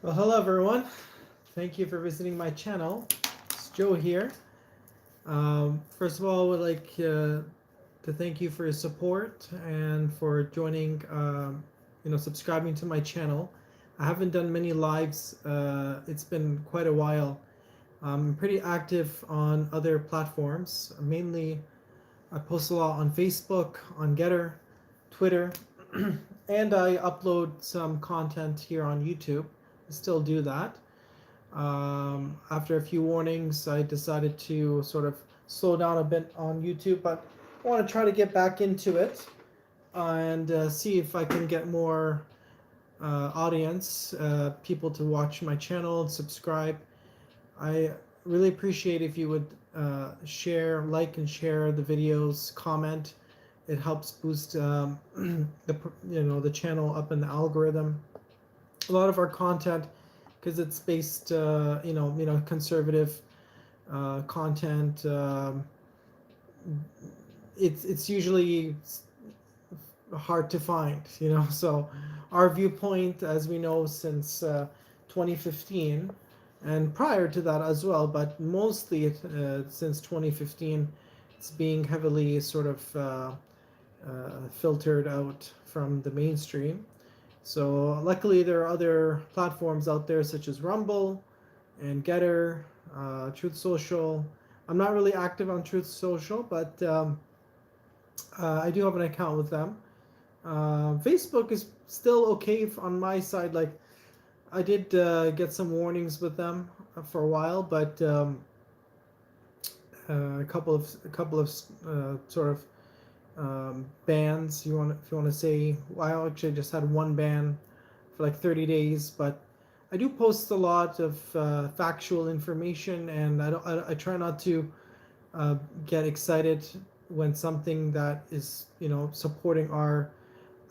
Well, hello everyone. Thank you for visiting my channel. It's Joe here. First of all, I would like to thank you for your support and for joining, subscribing to my channel. I haven't done many lives. It's been quite a while. I'm pretty active on other platforms. Mainly, I post a lot on Facebook, on Getter, Twitter, and I upload some content here on YouTube. I still do that. After a few warnings, I decided to sort of slow down a bit on YouTube, but I want to try to get back into it and see if I can get more audience, people to watch my channel and subscribe. I really appreciate if you would like and share the videos, comment. It helps boost the channel up in the algorithm. A lot of our content, because it's based conservative content, it's usually hard to find, so our viewpoint, as we know, since 2015 and prior to that as well, but mostly since 2015, it's being heavily sort of filtered out from the mainstream. So luckily there are other platforms out there such as Rumble and Getter, Truth Social. I'm not really active on Truth Social, but I do have an account with them. Facebook is still okay on my side. Like, I did get some warnings with them for a while, but a couple of sort of bans. If you want to say, well, I actually just had one ban for like 30 days, but I do post a lot of factual information, and I try not to get excited when something that is supporting our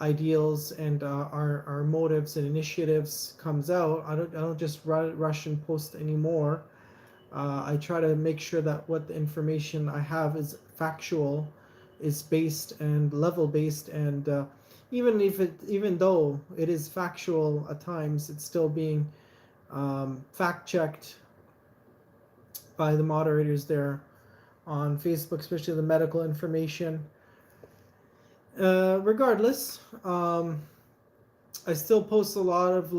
ideals and our motives and initiatives comes out. I don't just rush and post anymore. I try to make sure that what the information I have is factual, is based and level based, and even though it is factual at times, it's still being fact checked by the moderators there on Facebook, especially the medical information. Regardless, I still post a lot of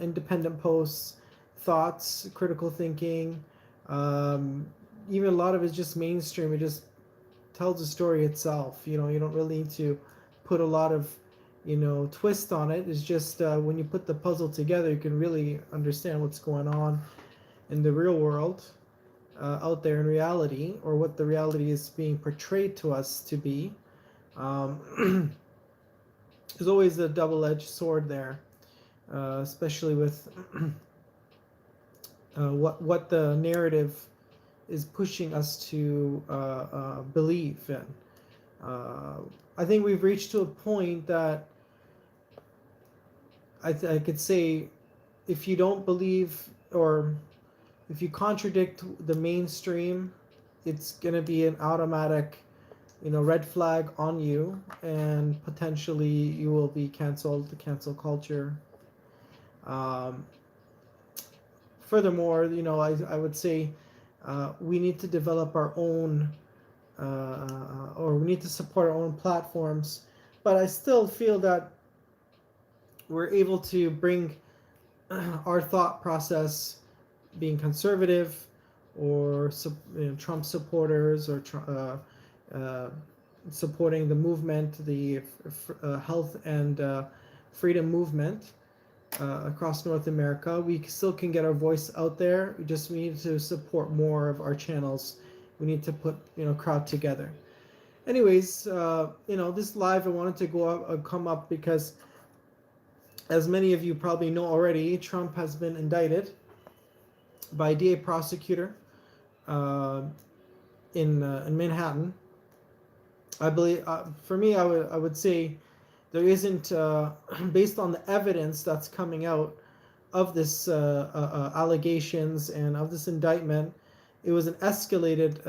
independent posts, thoughts, critical thinking. Even a lot of it's just mainstream. It just tells the story itself. You don't really need to put a lot of twist on it. It's just when you put the puzzle together, you can really understand what's going on in the real world, out there in reality, or what the reality is being portrayed to us to be. There's always a double-edged sword there, especially with what the narrative is pushing us to believe in. I think we've reached to a point that I could say, if you don't believe, or if you contradict the mainstream, it's going to be an automatic red flag on you, and potentially you will be canceled, the cancel culture. Furthermore, I would say we need to develop our own, or we need to support our own platforms. But I still feel that we're able to bring our thought process, being conservative, or Trump supporters, or supporting the movement, the health and freedom movement across North America. We still can get our voice out there. We need to support more of our channels. We need to put crowd together. Anyways, this live I wanted to come up because, as many of you probably know already, Trump has been indicted by a DA prosecutor in Manhattan. I believe, for me, I would say there isn't, based on the evidence that's coming out of this allegations and of this indictment, it was escalated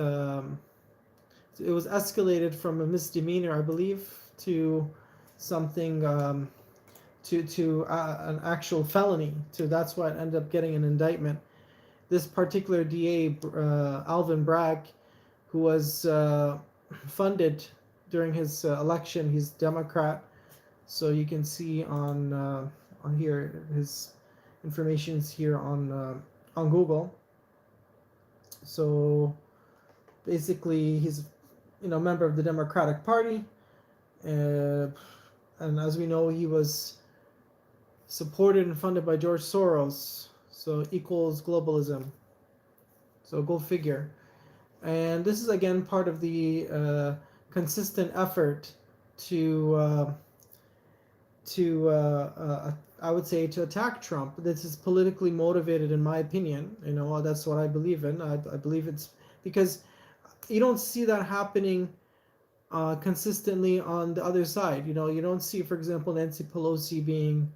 from a misdemeanor, I believe, to something to an actual felony. To that's what ended up getting an indictment. This particular DA, Alvin Bragg, who was funded during his election. He's Democrat, so you can see on here his information is here on Google. So basically, he's a member of the Democratic Party, uh, and as we know, he was supported and funded by George Soros. So equals globalism. So go figure. And this is again part of the consistent effort to I would say to attack Trump. This is politically motivated, in my opinion. That's what I believe in. I believe it's because you don't see that happening consistently on the other side. You don't see, for example, Nancy Pelosi being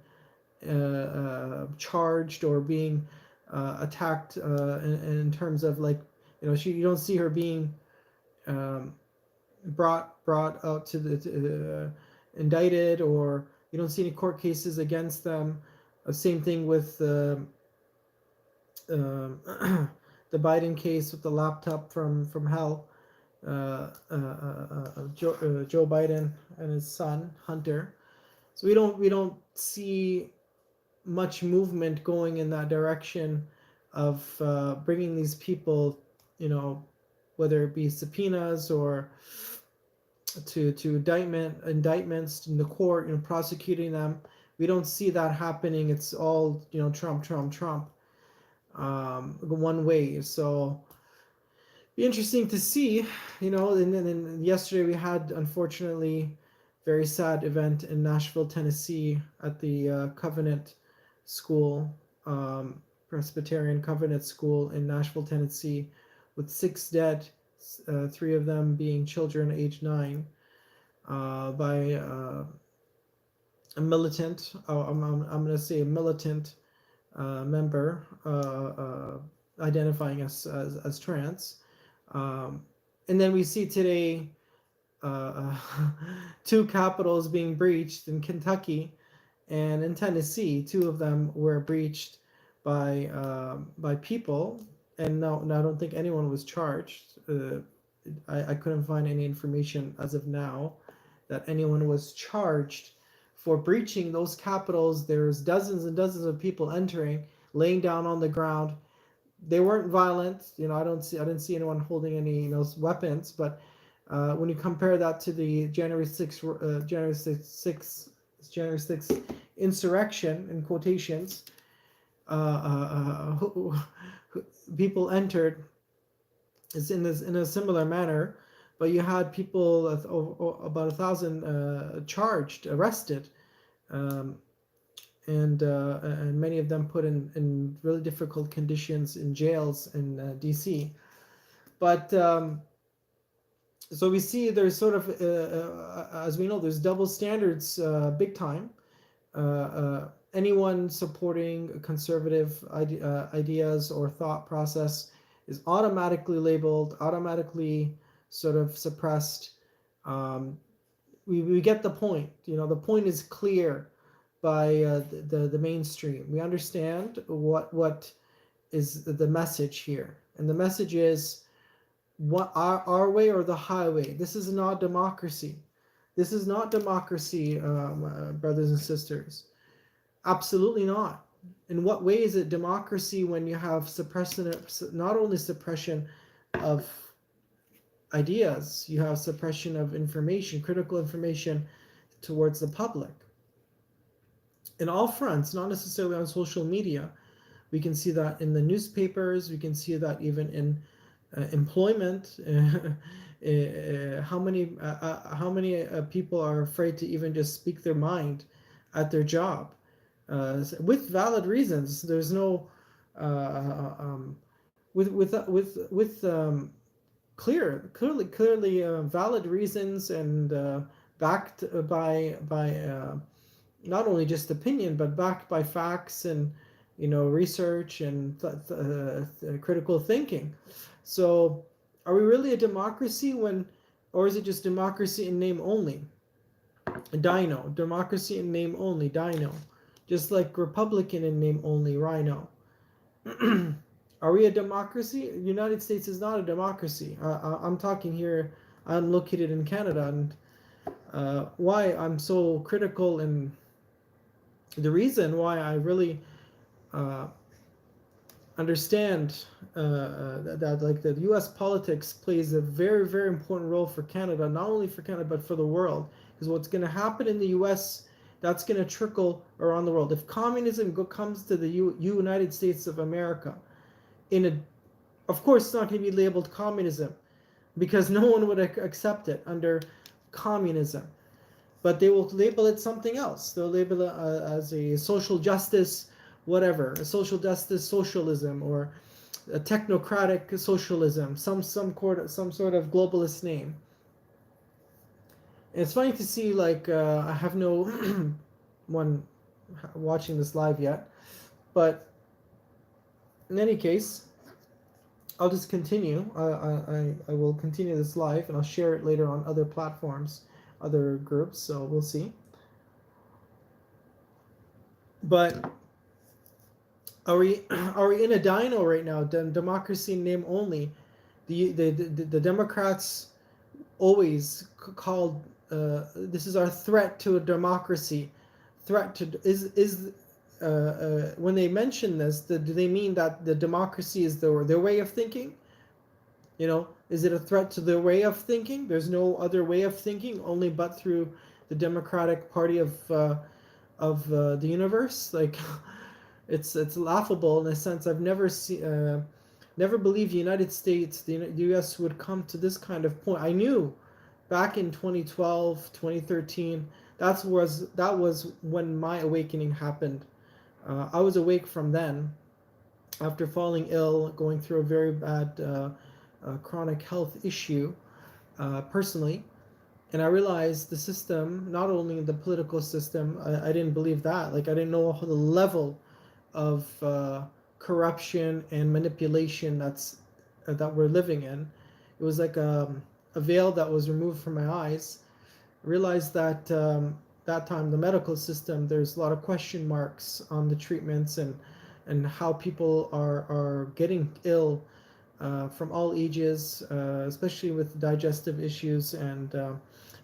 charged or being attacked in terms of like you don't see her being brought out to the indicted, or you don't see any court cases against them. Same thing with the Biden case with the laptop from hell. Joe Biden and his son Hunter. So we don't see much movement going in that direction of bringing these people, whether it be subpoenas or to indictments in the court, prosecuting them. We don't see that happening. It's all Trump, one way. So be interesting to see, and then yesterday we had, unfortunately, very sad event in Nashville, Tennessee at the Covenant School, Presbyterian Covenant School in Nashville, Tennessee, with 6 dead, 3 of them being children aged 9, by a militant, I'm going to say a militant member identifying as trans. And then we see today 2 capitals being breached in Kentucky and in Tennessee. 2 of them were breached by people, and no, I don't think anyone was charged. I couldn't find any information as of now that anyone was charged for breaching those capitals. There's dozens and dozens of people entering, laying down on the ground. They weren't violent. I didn't see anyone holding any weapons. But when you compare that to the January 6th insurrection in quotations, people entered is in a similar manner, but you had people about 1,000 charged, arrested, and many of them put in really difficult conditions in jails in DC. But so we see there's sort of, as we know, there's double standards, big time. Anyone supporting conservative ideas or thought process is automatically labeled, automatically sort of suppressed. We get the point. The point is clear by the mainstream. We understand what is the message here, and the message is what our way or the highway. This is not democracy. This is not democracy, brothers and sisters. Absolutely not. In what way is it democracy when you have not only suppression of ideas, you have suppression of information, critical information towards the public? In all fronts, not necessarily on social media. We can see that in the newspapers. We can see that even in employment. How many people are afraid to even just speak their mind at their job, with valid reasons? There's no with clearly valid reasons, and backed by not only just opinion, but backed by facts and research and critical thinking. So are we really a democracy or is it just democracy in name only? Dino. Democracy in name only, Dino. Just like Republican in name only, Rhino. Are we a democracy? The United States is not a democracy. I'm talking here, I'm located in Canada, and why I'm so critical, and the reason why I really uh, understand that like the U.S. politics plays a very, very important role for Canada, not only for Canada but for the world. Because what's going to happen in the U.S., that's going to trickle around the world. If communism comes to the United States of America, in a, of course, it's not going to be labeled communism, because no one would accept it under communism. But they will label it something else. They'll label it as a social justice, whatever, a social justice socialism, or a technocratic socialism, some sort of globalist name. And it's funny to see, like, I have no one watching this live yet, but in any case, I'll just continue. I will continue this live, and I'll share it later on other platforms, other groups, so we'll see. But are we in a dino right now? Democracy in name only. The Democrats always called this is our threat to a democracy. Threat to is when they mention this, do they mean that the democracy is their way of thinking? You know, is it a threat to their way of thinking? There's no other way of thinking, only but through the Democratic Party of the universe. Like, it's laughable in a sense. I've never believed the United States, the U.S. would come to this kind of point. I knew back in 2012, 2013, that was when my awakening happened. I was awake from then, after falling ill, going through a very bad chronic health issue personally. And I realized the system, not only the political system, I didn't believe that. Like, I didn't know the level of corruption and manipulation that we're living in. It was like a veil that was removed from my eyes. I realized that that time the medical system, there's a lot of question marks on the treatments and how people are getting ill from all ages, especially with digestive issues. And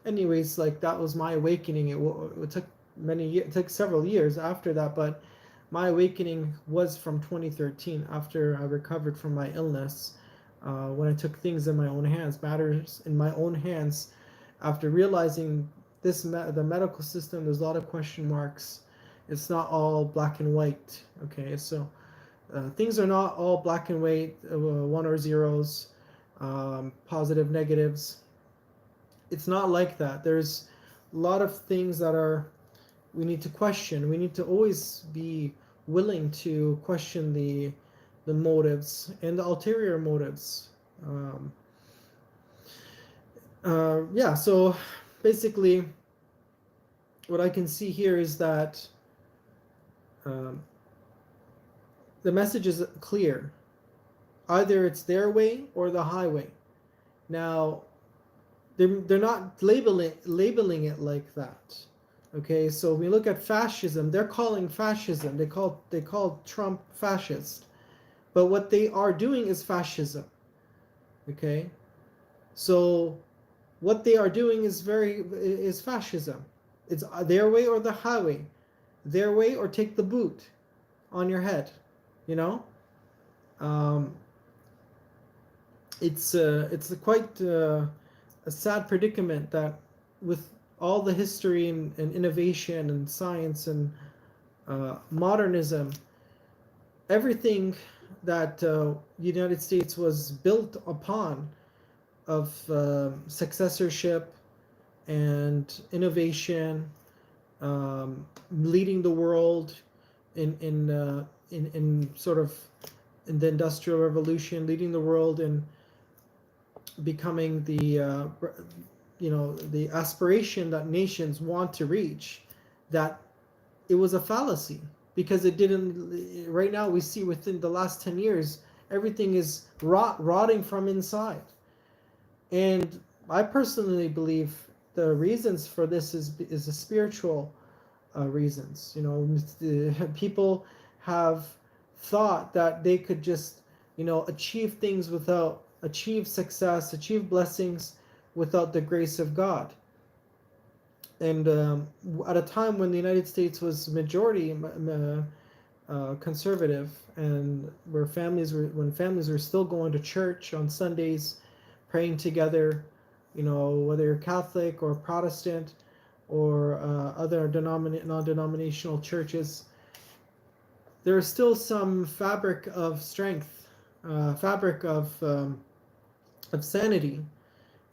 anyways, like, that was my awakening. It took it took several years after that, but my awakening was from 2013, after I recovered from my illness, when I took things in my own hands, matters in my own hands, after realizing the medical system, there's a lot of question marks. It's not all black and white. Okay, so things are not all black and white, one or zeros, positive, negatives. It's not like that. There's a lot of things that we need to question. We need to always be willing to question the motives and the ulterior motives. Yeah, so basically what I can see here is that the message is clear. Either it's their way or the highway. Now, they're not labeling it like that. Okay, so we look at fascism. They're calling fascism. They call Trump fascist, but what they are doing is fascism. Okay, so what they are doing is fascism. It's their way or the highway. Their way or take the boot on your head. You know, it's quite a sad predicament that with all the history and innovation and science and modernism, everything that United States was built upon of successorship and innovation, leading the world in sort of in the Industrial Revolution, leading the world in becoming the the aspiration that nations want to reach, that it was a fallacy, because it didn't. Right now we see within the last 10 years everything is rotting from inside. And I personally believe the reasons for this is the spiritual reasons. You know, people have thought that they could just, you know, achieve success, achieve blessings without the grace of God. And at a time when the United States was majority conservative, and when families were still going to church on Sundays, praying together, you know, whether you're Catholic or Protestant or other non-denominational churches, there is still some fabric of strength, fabric of sanity.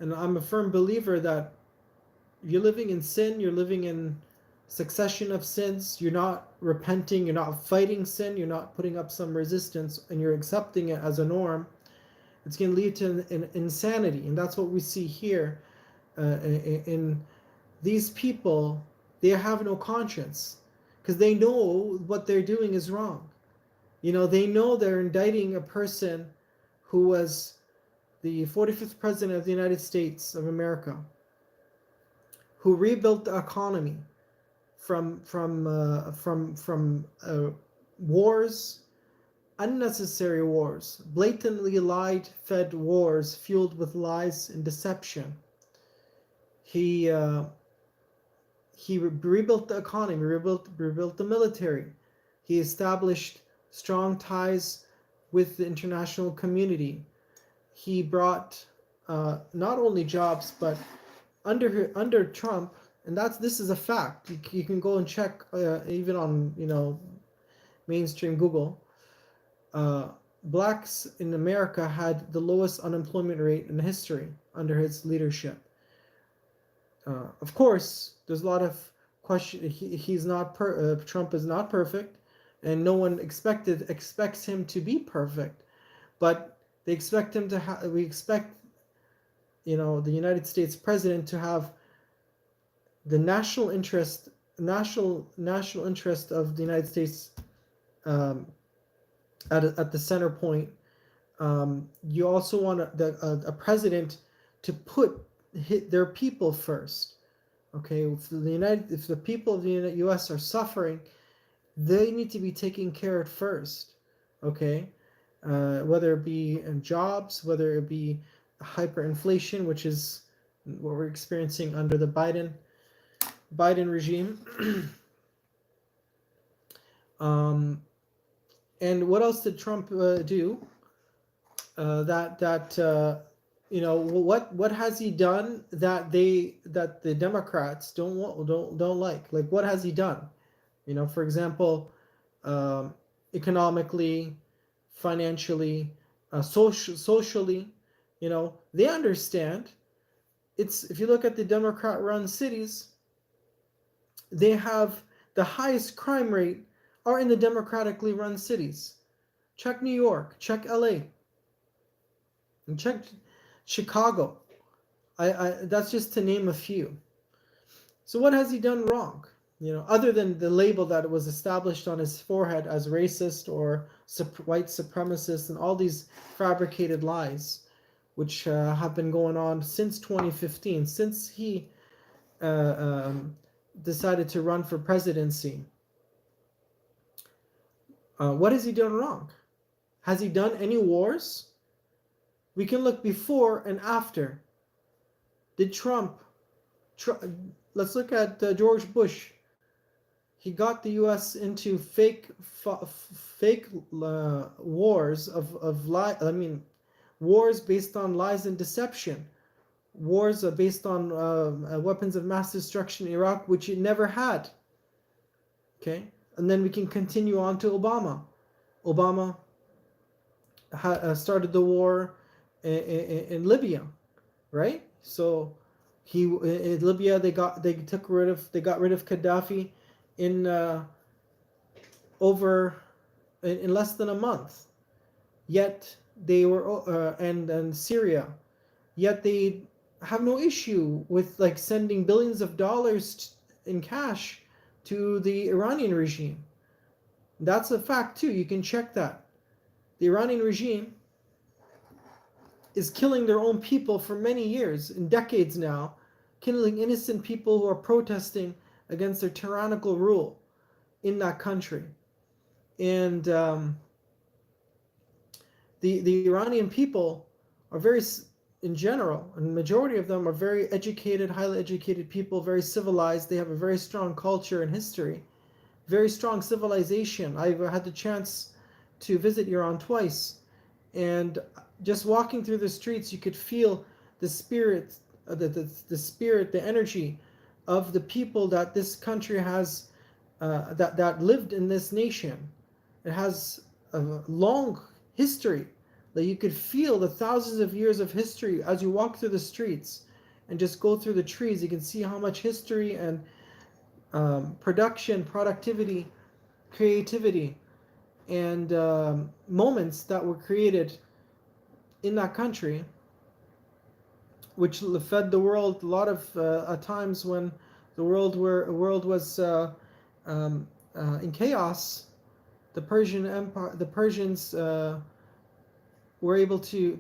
And I'm a firm believer that you're living in sin, you're living in succession of sins, you're not repenting, you're not fighting sin, you're not putting up some resistance, and you're accepting it as a norm, it's going to lead to insanity. And that's what we see here in these people. They have no conscience because they know what they're doing is wrong. You know, they know they're indicting a person who was the 45th president of the United States of America, who rebuilt the economy from wars, unnecessary wars, blatantly lied-fed wars fueled with lies and deception. He rebuilt the economy, rebuilt the military. He established strong ties with the international community. He brought not only jobs, but under Trump, and this is a fact. You can go and check even on, you know, mainstream Google. Blacks in America had the lowest unemployment rate in history under his leadership. Of course, there's a lot of question. Trump is not perfect, and no one expects him to be perfect, but they expect him to we expect, you know, the United States president to have the national interest of the United States at the center point. You also want a president to put their people first. Okay, if the people of the U.S. are suffering, they need to be taken care of first. Okay, whether it be in jobs, whether it be hyperinflation, which is what we're experiencing under the Biden regime. And what else did Trump do? You know, what has he done that the Democrats don't like? Like, what has he done? You know, for example, economically, financially, socially, you know, they understand. If you look at the Democrat-run cities, they have the highest crime rate are in the democratically run cities. Check New York, check LA, and check Chicago. That's just to name a few. So what has he done wrong? You know, other than the label that was established on his forehead as racist or white supremacist and all these fabricated lies, which have been going on since 2015, since he decided to run for presidency. What has he done wrong? Has he done any wars? We can look before and after. Did let's look at George Bush. He got the U.S. into fake wars wars based on lies and deception. Wars based on weapons of mass destruction in Iraq, which it never had. Okay, and then we can continue on to Obama. Obama started the war in Libya, right? So in Libya they got rid of Gaddafi in less than a month. Yet they were and Syria. Yet they have no issue with like sending billions of dollars in cash to the Iranian regime. That's a fact too. You can check that. The Iranian regime is killing their own people for many years and decades now killing innocent people who are protesting against their tyrannical rule in that country. And the Iranian people are very, in general, and the majority of them are very educated, highly educated people, very civilized. They have a very strong culture and history, very strong civilization. I've had the chance to visit Iran twice, and just walking through the streets, you could feel the spirit, the spirit, the energy of the people that this country has, that lived in this nation. It has a long history. That you could feel the thousands of years of history as you walk through the streets and just go through the trees. You can see how much history and production, productivity, creativity, and moments that were created in that country, which fed the world a lot of times when the world was in chaos. The Persian Empire, the Persians were able to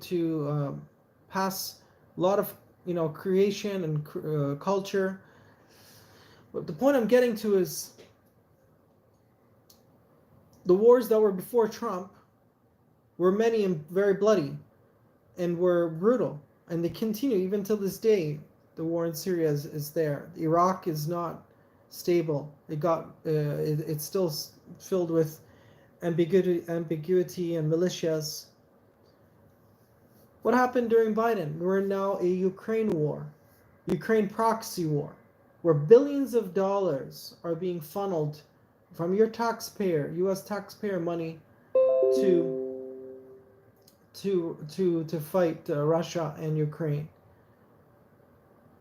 pass a lot of creation and culture. But the point I'm getting to is the wars that were before Trump were many and very bloody and were brutal, and they continue even till this day. The war in Syria is there. Iraq is not stable. It's still filled with ambiguity and militias. What happened during Biden? We're in now a Ukraine war, Ukraine proxy war, where billions of dollars are being funneled from your taxpayer, U.S. taxpayer money, to fight Russia and Ukraine.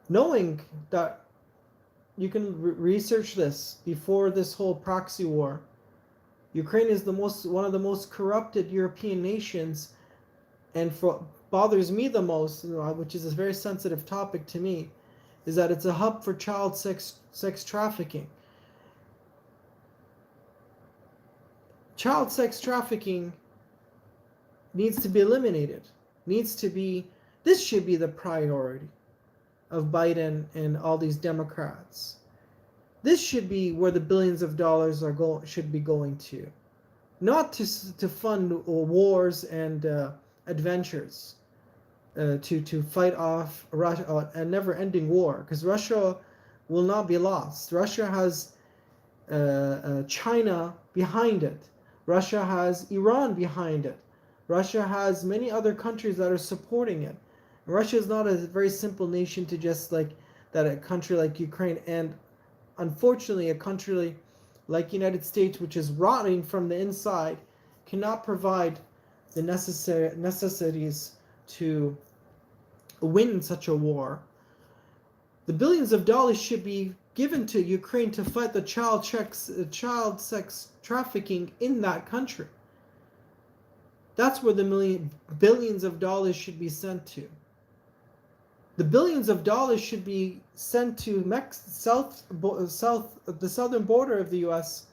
Knowing that you can research this before this whole proxy war, Ukraine is one of the most corrupted European nations, and bothers me the most, which is a very sensitive topic to me, is that it's a hub for child sex trafficking. Child sex trafficking needs to be eliminated. This should be the priority of Biden and all these Democrats. This should be where the billions of dollars should be going to, not to fund wars and adventures, to fight off Russia, a never-ending war, because Russia will not be lost. Russia has China behind it. Russia has Iran behind it. Russia has many other countries that are supporting it. Russia is not a very simple nation to just like that. A country like Ukraine, and unfortunately a country like United States, which is rotting from the inside, cannot provide the necessities to win such a war. The billions of dollars should be given to Ukraine to fight the child sex trafficking in that country. That's where the billions of dollars should be sent to. The billions of dollars should be sent to the southern border of the U.S.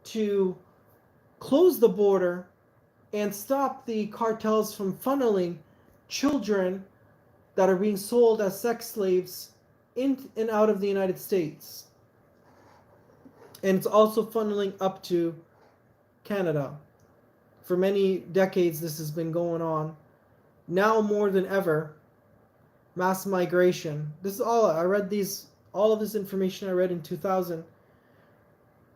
to close the border and stop the cartels from funneling children that are being sold as sex slaves in and out of the United States. And it's also funneling up to Canada. For many decades this has been going on. Now more than ever, mass migration. This is all all of this information I read in 2000.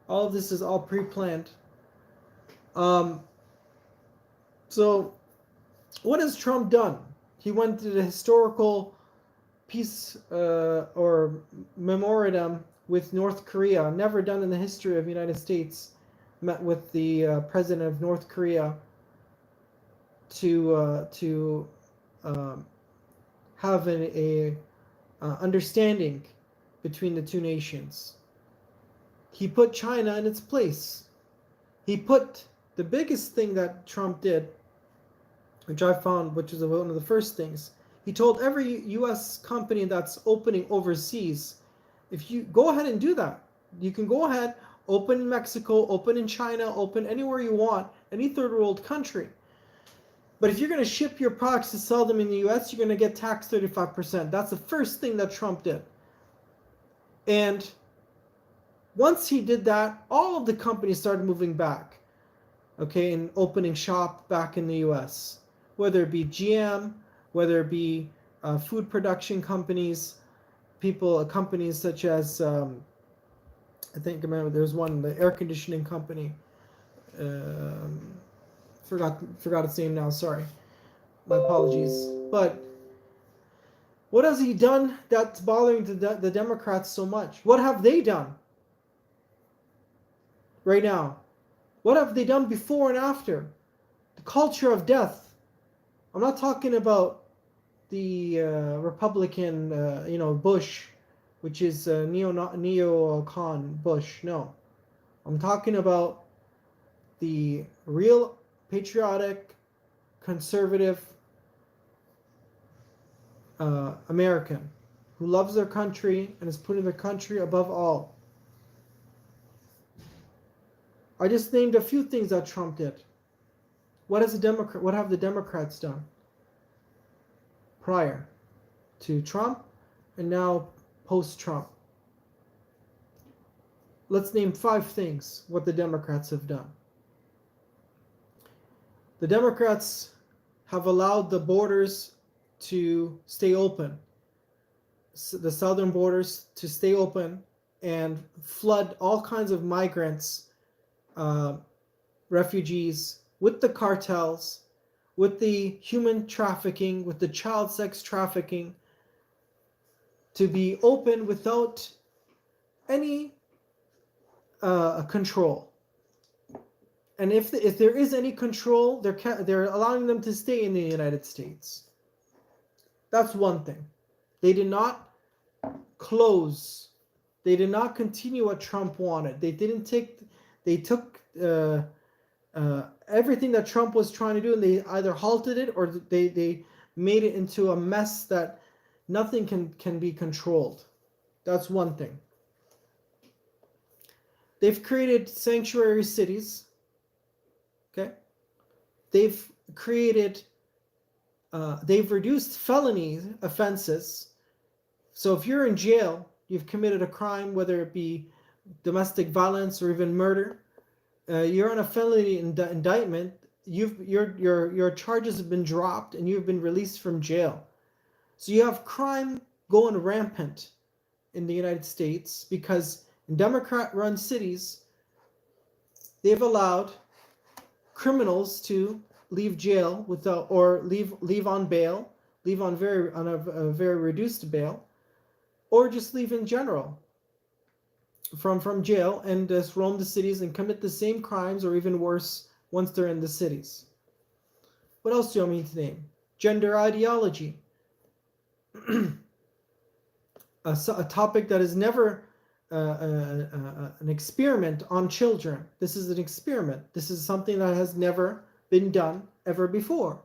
All of this is all pre-planned. So what has Trump done? He went to the historical peace or memorandum with North Korea, never done in the history of the United States. Met with the president of North Korea to have a understanding between the two nations. He put China in its place. He put the biggest thing that Trump did, which I found, which is one of the first things, he told every U.S. company that's opening overseas, if you go ahead and do that, you can go ahead, open in Mexico, open in China, open anywhere you want, any third world country. But if you're going to ship your products to sell them in the US, you're going to get taxed 35%. That's the first thing that Trump did. And once he did that, all of the companies started moving back, okay, and opening shop back in the US, whether it be GM, whether it be food production companies, companies such as, I think, remember, there's one, the air conditioning company. Forgot its name now, sorry. My apologies. But what has he done that's bothering the Democrats so much? What have they done right now? What have they done before and after? The culture of death. I'm not talking about the Republican, Bush, which is neo-con Bush. No. I'm talking about the real patriotic, conservative American who loves their country and is putting their country above all. I just named a few things that Trump did. What have the Democrats done prior to Trump and now post-Trump? Let's name 5 things what the Democrats have done. The Democrats have allowed the borders to stay open, the southern borders to stay open, and flood all kinds of migrants, refugees, with the cartels, with the human trafficking, with the child sex trafficking, to be open without any control. And if there is any control, they're allowing them to stay in the United States. That's one thing. They did not close. They did not continue what Trump wanted. They took everything that Trump was trying to do, and they either halted it or they made it into a mess that nothing can be controlled. That's one thing. They've created sanctuary cities. Okay? They've reduced felony offenses. So if you're in jail, you've committed a crime, whether it be domestic violence or even murder, you're on a felony indictment, your charges have been dropped and you've been released from jail. So you have crime going rampant in the United States because in Democrat-run cities, they've allowed criminals to leave jail without, or leave on bail, leave on a very reduced bail, or just leave in general from jail and just roam the cities and commit the same crimes or even worse once they're in the cities. What else do you want me to name? Gender ideology. A topic that is never an experiment on children. This is an experiment. This is something that has never been done ever before.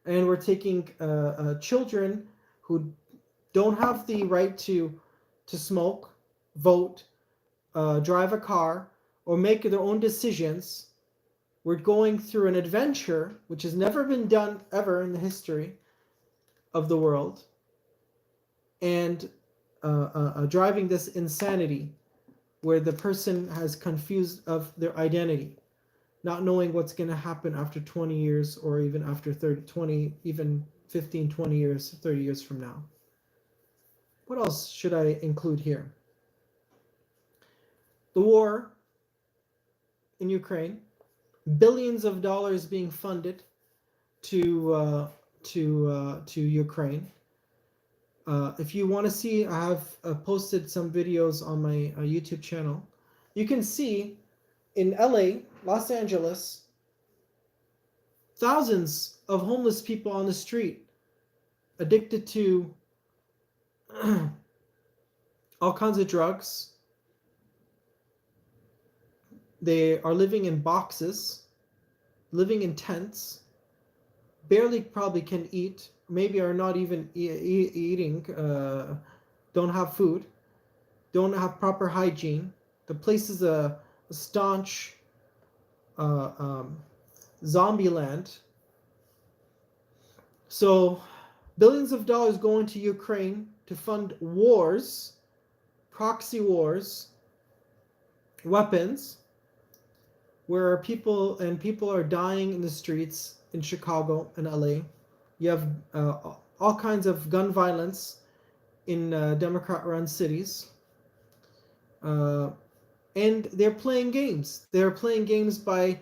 And we're taking children who don't have the right to smoke, vote, drive a car, or make their own decisions. We're going through an adventure which has never been done ever in the history of the world, and driving this insanity where the person has confused of their identity, not knowing what's going to happen after 20 years or even after 20, even 15, 20 years, 30 years from now. What else should I include here? The war in Ukraine, billions of dollars being funded to Ukraine. If you want to see, I have posted some videos on my YouTube channel. You can see in LA, Los Angeles, thousands of homeless people on the street, addicted to all kinds of drugs. They are living in boxes, living in tents, barely probably can eat, maybe are not even eating, don't have food, don't have proper hygiene. The place is a staunch zombie land. So billions of dollars going to Ukraine to fund wars, proxy wars, weapons, where people are dying in the streets in Chicago and LA. You have all kinds of gun violence in Democrat-run cities, and they're playing games. They're playing games by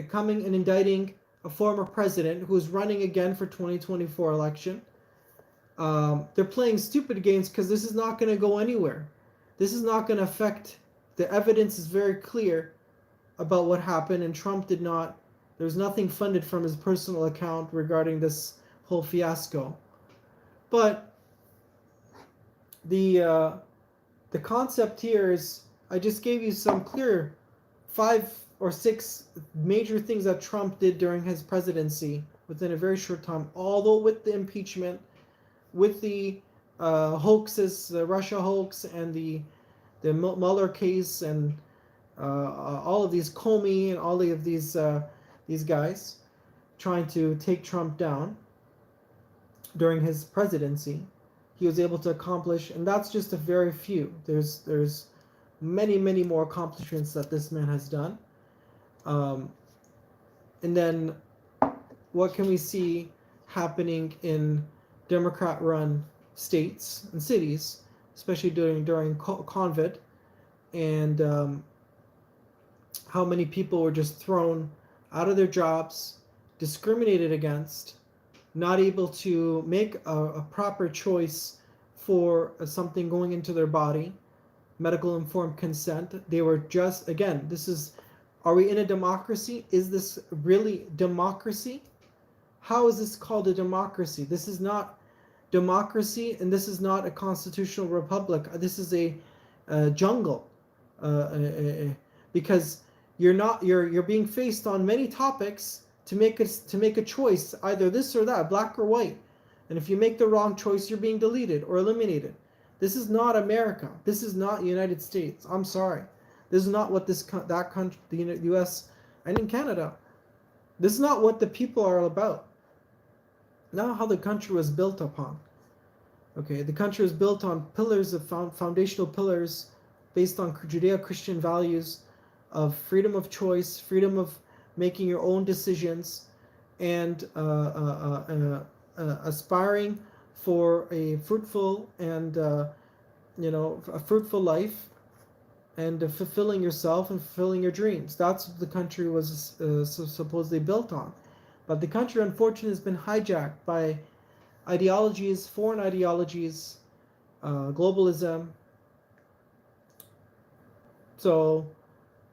coming and indicting a former president who's running again for 2024 election. They're playing stupid games because this is not going to go anywhere. This is not going to affect. The evidence is very clear about what happened, and Trump did not. There's nothing funded from his personal account regarding this whole fiasco. But the concept here is, I just gave you some clear 5 or 6 major things that Trump did during his presidency within a very short time, although with the impeachment, with the hoaxes, the Russia hoax, and the Mueller case, and all of these Comey and all of these guys trying to take Trump down during his presidency, he was able to accomplish, and that's just a very few. There's many more accomplishments that this man has done. And then what can we see happening in Democrat-run states and cities, especially during COVID, and how many people were just thrown out of their jobs, discriminated against, not able to make a proper choice for something going into their body, medical informed consent. They were just, again, are we in a democracy? Is this really democracy? How is this called a democracy? This is not democracy, and this is not a constitutional republic. This is a jungle, because you're being faced on many topics to make a choice, either this or that, black or white. And if you make the wrong choice, you're being deleted or eliminated. This is not America. This is not the United States. I'm sorry. This is not what that country, the U.S. and in Canada. This is not what the people are about. Not how the country was built upon. Okay, the country was built on pillars of foundational pillars based on Judeo-Christian values of freedom of choice, freedom of making your own decisions, and aspiring for a fruitful and a fruitful life, and fulfilling yourself and fulfilling your dreams. That's what the country was supposedly built on. But the country, unfortunately, has been hijacked by ideologies, foreign ideologies, globalism. So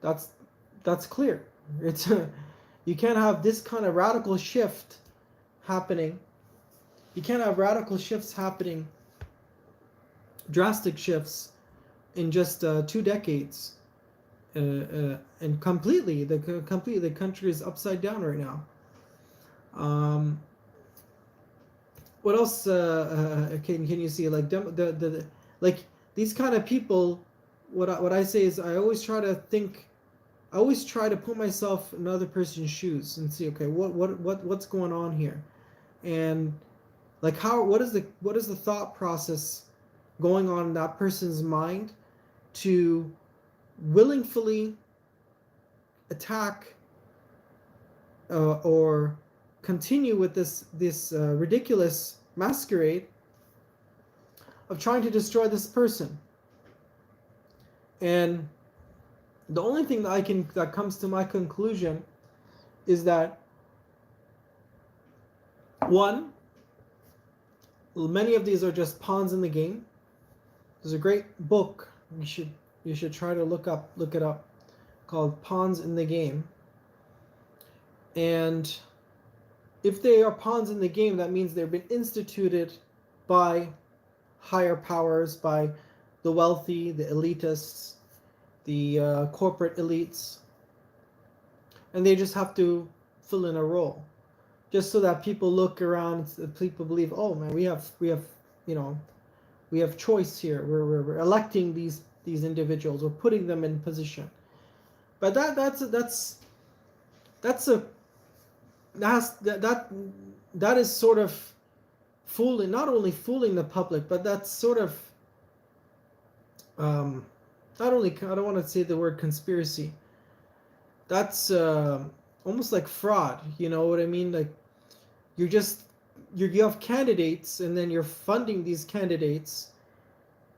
that's clear. It's you can't have this kind of radical shift happening. You can't have radical shifts happening, drastic shifts in just 2 decades, and completely the country is upside down right now. What else can you see? Like like these kind of people. What I say is, I always try to put myself in another person's shoes and see, okay, what's going on here, and like what is the thought process going on in that person's mind to willingly attack or continue with this ridiculous masquerade of trying to destroy this person. And the only thing that comes to my conclusion is that, one, many of these are just pawns in the game. There's a great book you should try to look it up, called Pawns in the Game. And if they are pawns in the game, that means they've been instituted by higher powers, by the wealthy, the elitists, the corporate elites, and they just have to fill in a role, just so that people look around, people believe, oh man, we have choice here. We're electing these individuals, we're putting them in position. But that is sort of fooling, not only fooling the public, but that's sort of not only, I don't want to say the word conspiracy. That's almost like fraud. You know what I mean? Like you're just you have candidates, and then you're funding these candidates,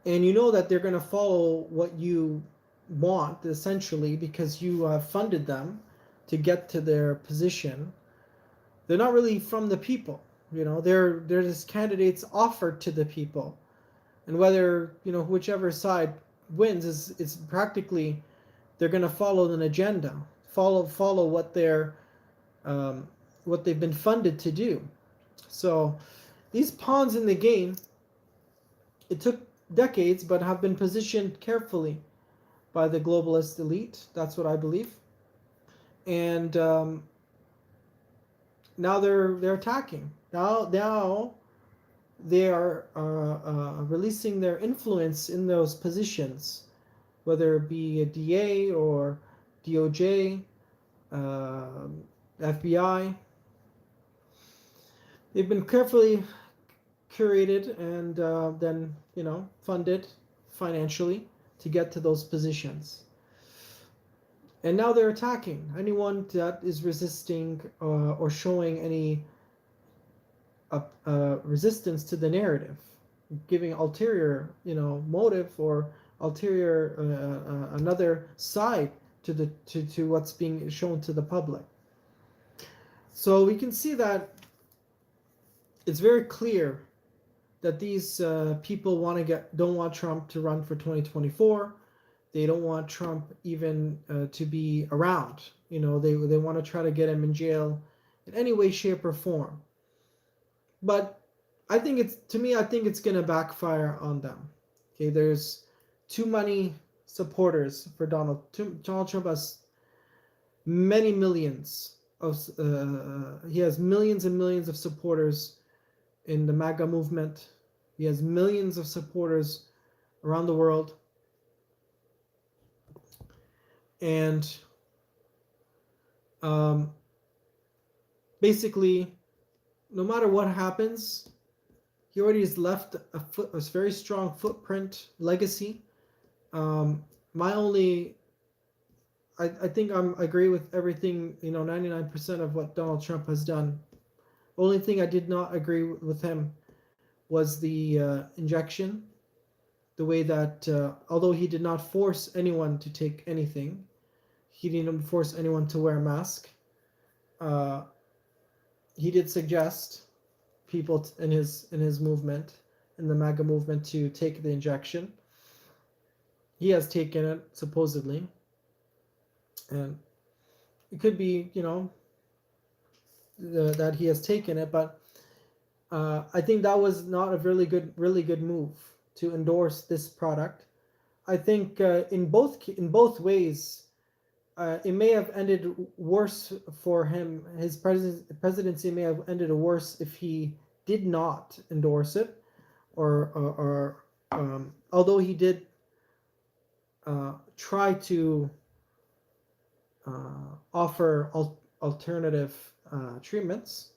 and you know that they're going to follow what you want essentially because you have funded them to get to their position. They're not really from the people. You know, they're just candidates offered to the people, and whether whichever side wins is it's practically they're going to follow an agenda, follow what they've been funded to do. So these pawns in the game, it took decades, but have been positioned carefully by the globalist elite. That's what I believe. And now they're attacking. Now they are releasing their influence in those positions, whether it be a DA or DOJ, FBI. They've been carefully curated and then funded financially to get to those positions. And now they're attacking anyone that is resisting or showing any resistance to the narrative, giving ulterior motive or ulterior another side to what's being shown to the public. So we can see that it's very clear that these people don't want Trump to run for 2024. They don't want Trump even to be around. They want to try to get him in jail in any way, shape, or form. But I think it's going to backfire on them. Okay, there's too many supporters for Donald Trump. Has many millions of he has millions and millions of supporters in the MAGA movement. He has millions of supporters around the world. And basically, no matter what happens, he already has left a very strong footprint, legacy. I think I agree with everything, 99% of what Donald Trump has done. Only thing I did not agree with him was the injection. The way that, although he did not force anyone to take anything, he didn't force anyone to wear a mask. He did suggest people in his movement, in the MAGA movement, to take the injection. He has taken it supposedly, and it could be that he has taken it, but I think that was not a really good move to endorse this product. I think in both ways, it may have ended worse for him. His presidency may have ended worse if he did not endorse it, or although he did try to offer alternative treatments.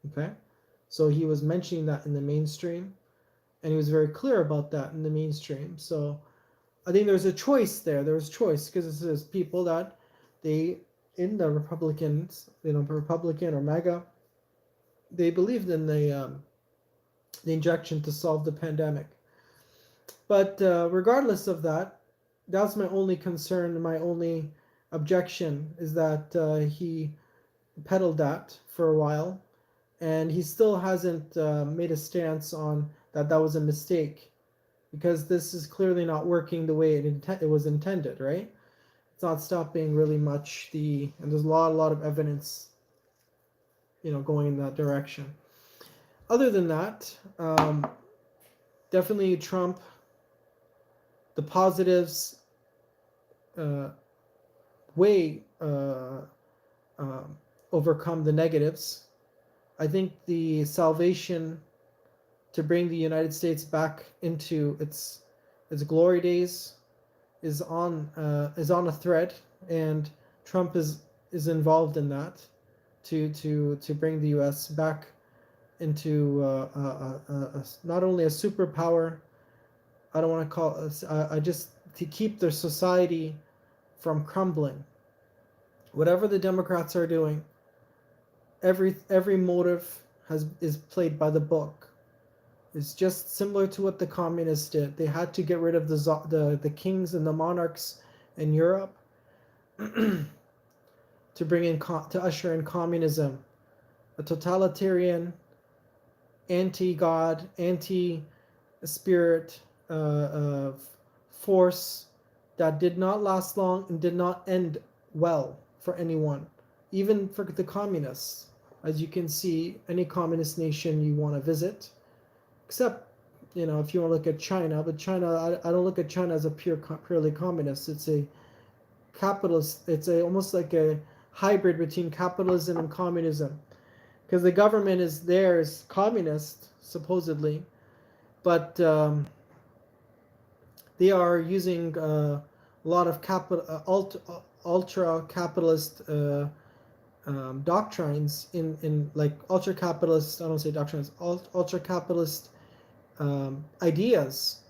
Okay, so he was mentioning that in the mainstream, and he was very clear about that in the mainstream. So I think there's a choice there. There's choice because there's people that in the Republicans, Republican or MAGA, they believed in the injection to solve the pandemic. But regardless of that, that's my only concern. My only objection is that he peddled that for a while, and he still hasn't made a stance on that was a mistake, because this is clearly not working the way it was intended, right? It's not stopping really much and there's a lot of evidence, going in that direction. Other than that, definitely Trump, the positives way overcome the negatives. I think the salvation to bring the United States back into its glory days is on a thread, and Trump is involved in that to bring the U.S. back into not only a superpower. I don't want to call it, just to keep their society from crumbling. Whatever the Democrats are doing, every motive is played by the book. It's just similar to what the communists did. They had to get rid of the kings and the monarchs in Europe to bring in to usher in communism, a totalitarian, anti-God, anti-spirit force that did not last long and did not end well for anyone, even for the communists. As you can see, any communist nation you want to visit, except, you know, if you want to look at China, but China, I don't look at China as a purely communist. It's a capitalist. It's almost like a hybrid between capitalism and communism, because the government is there is communist supposedly, but they are using a lot of ultra capitalist doctrines in like ultra capitalist. I don't say doctrines. Ultra capitalist ideas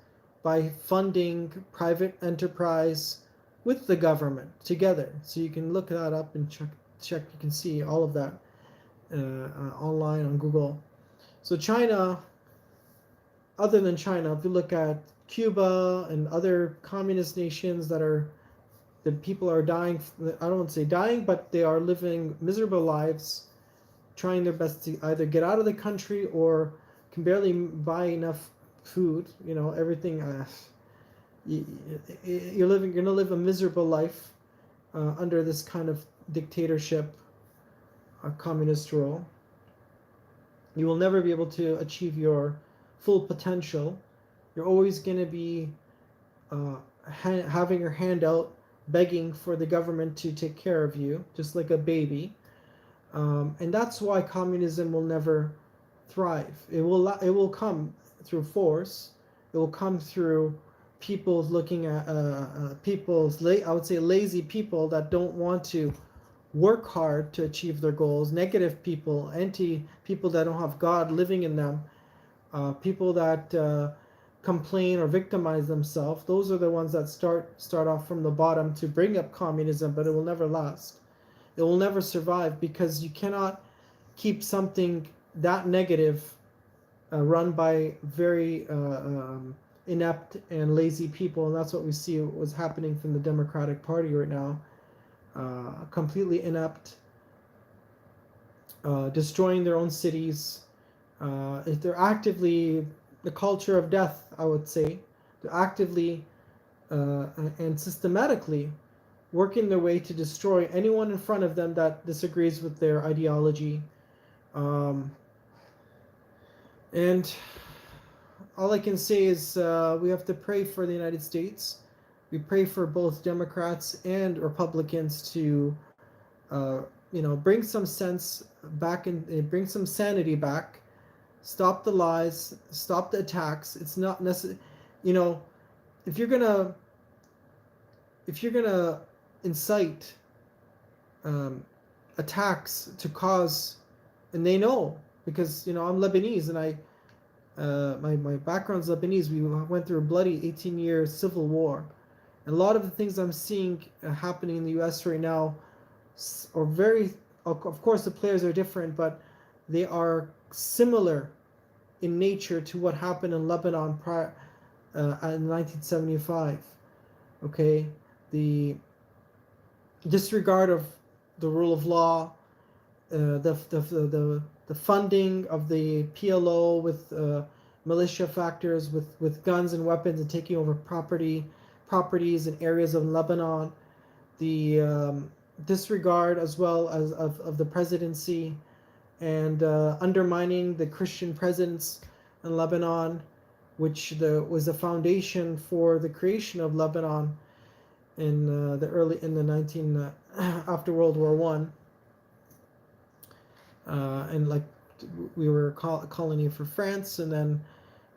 by funding private enterprise with the government together. So you can look that up and check. You can see all of that online on Google. So China, other than China, if you look at Cuba and other communist nations the people are dying, I don't want to say dying, but they are living miserable lives, trying their best to either get out of the country or can barely buy enough food, you know, everything. You're going to live a miserable life under this kind of dictatorship, communist rule. You will never be able to achieve your full potential. You're always going to be having your hand out, begging for the government to take care of you, just like a baby. And that's why communism will never thrive. It will come through force. It will come through people looking at I would say lazy people that don't want to work hard to achieve their goals, negative people, people that don't have God living in them, people that complain or victimize themselves. Those are the ones that start off from the bottom to bring up communism, but it will never last. It will never survive, because you cannot keep something that negative run by very inept and lazy people, and that's what we see was happening from the Democratic Party right now. Completely inept, destroying their own cities. They're actively the culture of death, I would say. They're actively and systematically working their way to destroy anyone in front of them that disagrees with their ideology. And all I can say is we have to pray for the United States. We pray for both Democrats and Republicans to, bring some sense back and bring some sanity back. Stop the lies. Stop the attacks. It's not necessary. If you're gonna incite attacks to cause, and they know, because I'm Lebanese and my background's Lebanese. We went through a bloody 18-year civil war. And a lot of the things I'm seeing happening in the U.S. right now are very, of course the players are different, but they are similar in nature to what happened in Lebanon prior in 1975. Okay, the disregard of the rule of law, the funding of the PLO with militia factors with guns and weapons and taking over properties in areas of Lebanon, the disregard as well as of the presidency, and undermining the Christian presence in Lebanon, which was the foundation for the creation of Lebanon in after World War One. And like we were a colony for France, and then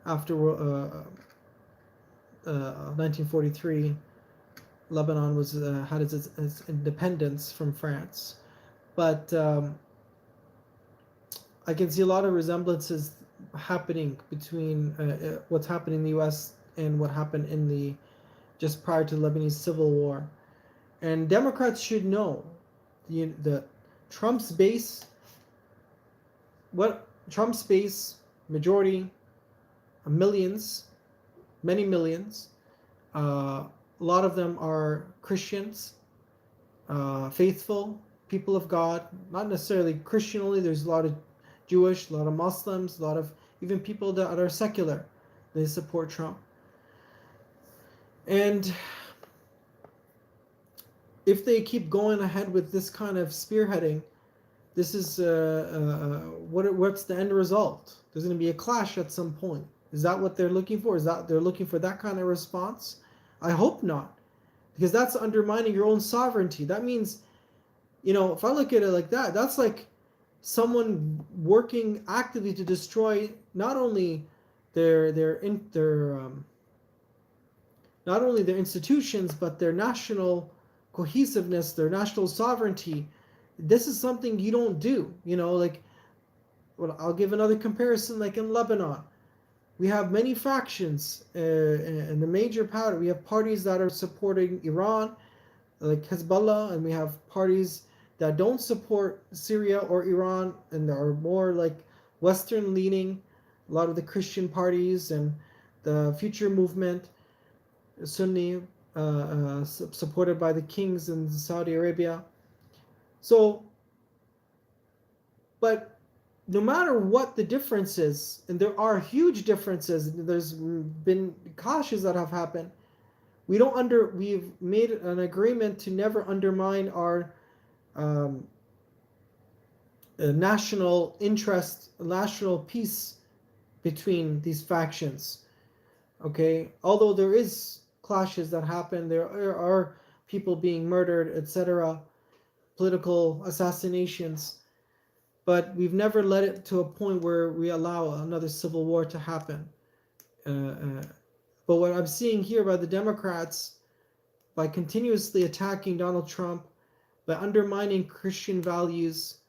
after 1943, Lebanon was had its independence from France. But I can see a lot of resemblances happening between what's happening in the U.S. and what happened in the just prior to the Lebanese civil war. And Democrats should know the Trump's base, what Trump's base majority, millions, many millions. A lot of them are Christians, faithful people of God. Not necessarily Christian only. There's a lot of Jewish, a lot of Muslims, a lot of even people that are secular. They support Trump. And if they keep going ahead with this kind of spearheading, this is what's the end result? There's going to be a clash at some point. Is that what they're looking for? Is that they're looking for that kind of response? I hope not, because that's undermining your own sovereignty. That means, if I look at it like that, that's like someone working actively to destroy not only their not only their institutions but their national cohesiveness, their national sovereignty. This is something you don't do. Like, well, I'll give another comparison. Like in Lebanon, we have many factions, and the major power. We have parties that are supporting Iran, like Hezbollah, and we have parties that don't support Syria or Iran and are more like Western leaning. A lot of the Christian parties and the Future Movement, Sunni, supported by the kings in Saudi Arabia. So, but no matter what the difference is, and there are huge differences, there's been clashes that have happened. We've made an agreement to never undermine our national interest, national peace between these factions. Okay, although there is clashes that happen, there are people being murdered, etc., political assassinations, but we've never led it to a point where we allow another civil war to happen. But what I'm seeing here by the Democrats, by continuously attacking Donald Trump, by undermining Christian values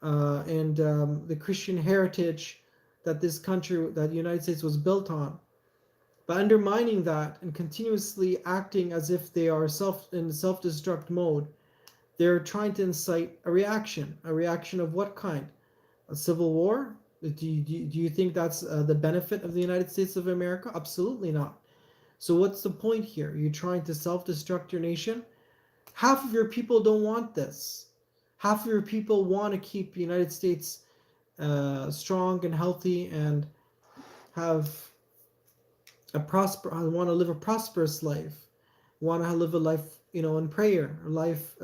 and the Christian heritage that this country, that the United States was built on, by undermining that and continuously acting as if they are in self-destruct mode, they're trying to incite a reaction. A reaction of what kind? A civil war? Do you think that's the benefit of the United States of America? Absolutely not. So what's the point here? Are you trying to self-destruct your nation? Half of your people don't want this. Half of your people want to keep the United States strong and healthy and have want to live a prosperous life, want to live a life, in prayer, a life,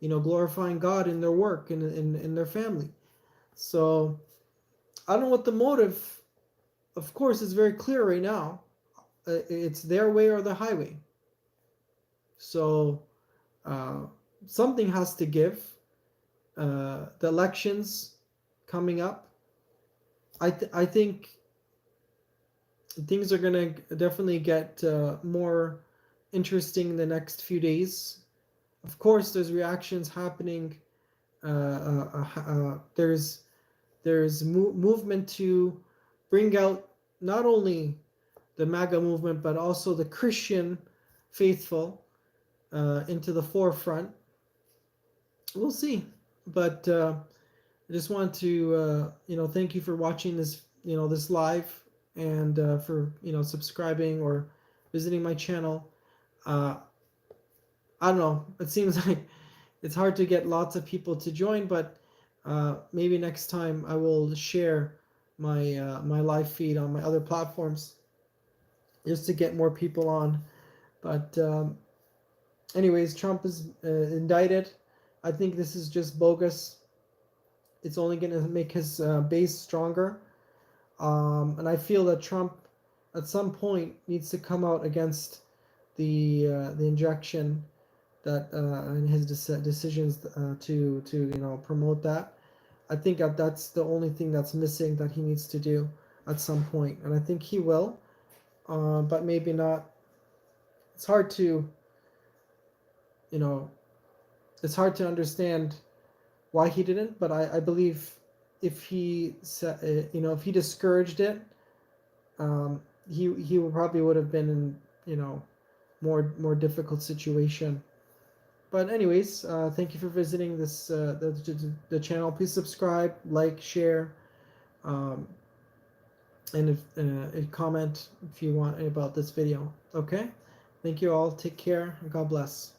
glorifying God in their work and in their family. So I don't know what the motive. Of course, it's very clear right now. It's their way or the highway. So something has to give. The elections coming up, I think things are going to definitely get more interesting in the next few days. Of course, there's reactions happening. There's movement to bring out not only the MAGA movement but also the Christian faithful into the forefront. We'll see, but I just want to thank you for watching this this live, and for subscribing or visiting my channel. I don't know, it seems like it's hard to get lots of people to join, but maybe next time I will share my my live feed on my other platforms just to get more people on. But anyways, Trump is indicted. I think this is just bogus. It's only going to make his base stronger. And I feel that Trump at some point needs to come out against the injection that and his decisions to promote that. I think that's the only thing that's missing that he needs to do at some point, and I think he will, but maybe not. It's hard to it's hard to understand why he didn't, but I believe if he if he discouraged it, he probably would have been in more difficult situation. But anyways, thank you for visiting the channel. Please subscribe, like, share, um, and comment if you want about this video. Okay, thank you all. Take care. God bless.